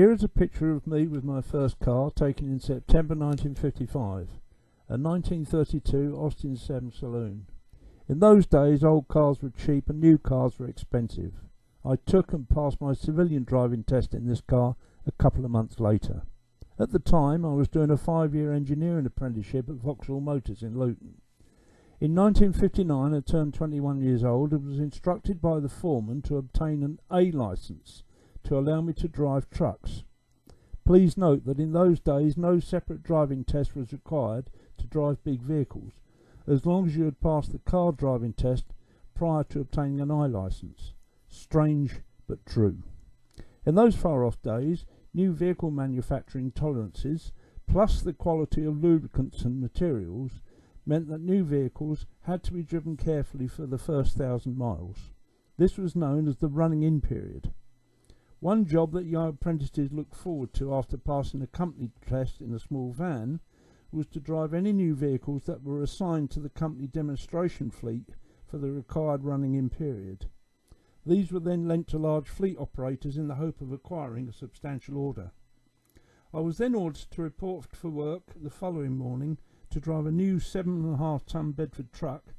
Here is a picture of me with my first car, taken in September 1955, a 1932 Austin 7 saloon. In those days, old cars were cheap and new cars were expensive. I took and passed my civilian driving test in this car a couple of months later. At the time, I was doing a 5-year engineering apprenticeship at Vauxhall Motors in Luton. In 1959, I turned 21 years old and was instructed by the foreman to obtain an A licence to allow me to drive trucks. Please note that in those days no separate driving test was required to drive big vehicles, as long as you had passed the car driving test prior to obtaining an I licence. Strange but true. In those far off days, new vehicle manufacturing tolerances, plus the quality of lubricants and materials, meant that new vehicles had to be driven carefully for the first 1,000 miles. This was known as the running-in period. One job that young apprentices looked forward to after passing a company test in a small van was to drive any new vehicles that were assigned to the company demonstration fleet for the required running-in period. These were then lent to large fleet operators in the hope of acquiring a substantial order. I was then ordered to report for work the following morning to drive a new 7.5-ton Bedford truck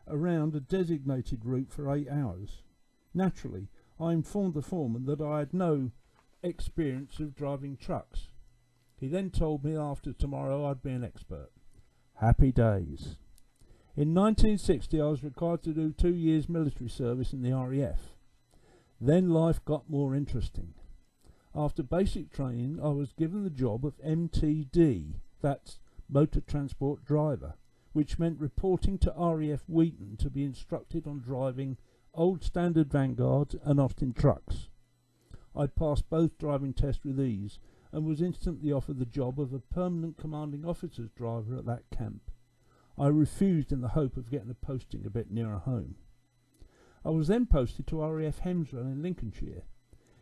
around a designated route for 8 hours. Naturally, I informed the foreman that I had no experience of driving trucks. He then told me after tomorrow I'd be an expert. Happy days. In 1960 I was required to do 2 years military service in the RAF. Then life got more interesting. After basic training I was given the job of MTD, that's Motor Transport Driver, which meant reporting to RAF Wheaton to be instructed on driving old standard Vanguards and Austin trucks. I passed both driving tests with ease and was instantly offered the job of a permanent commanding officer's driver at that camp. I refused in the hope of getting a posting a bit nearer home. I was then posted to RAF Hemswell in Lincolnshire.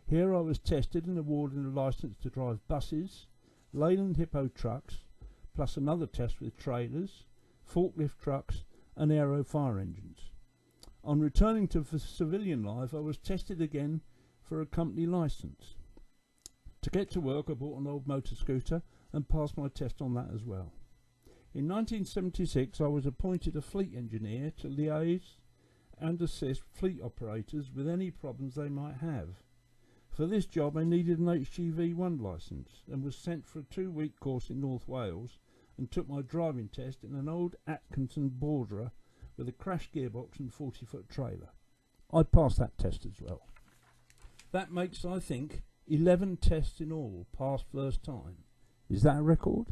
Here I was tested and awarded a licence to drive buses, Leyland Hippo trucks, plus another test with trailers, forklift trucks and aero fire engines. On returning to civilian life, I was tested again for a company licence. To get to work I bought an old motor scooter and passed my test on that as well. In 1976 I was appointed a fleet engineer to liaise and assist fleet operators with any problems they might have. For this job I needed an HGV1 licence and was sent for a 2-week course in North Wales and took my driving test in an old Atkinson Borderer with a crash gearbox and 40-foot trailer. I passed that test as well. That makes, I think, 11 tests in all, passed first time. Is that a record?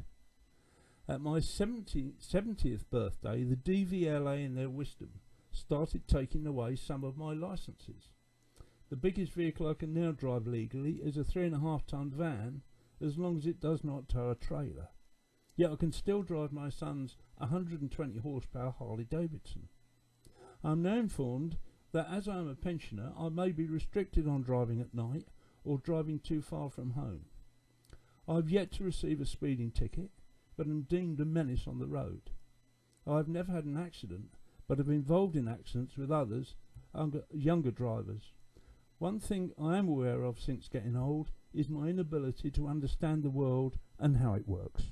At my 70th birthday, the DVLA in their wisdom started taking away some of my licences. The biggest vehicle I can now drive legally is a 3.5-ton van, as long as it does not tow a trailer. Yet I can still drive my son's 120 horsepower Harley Davidson. I am now informed that as I am a pensioner I may be restricted on driving at night or driving too far from home. I have yet to receive a speeding ticket, but am deemed a menace on the road. I have never had an accident, but have been involved in accidents with others, younger drivers. One thing I am aware of since getting old is my inability to understand the world and how it works.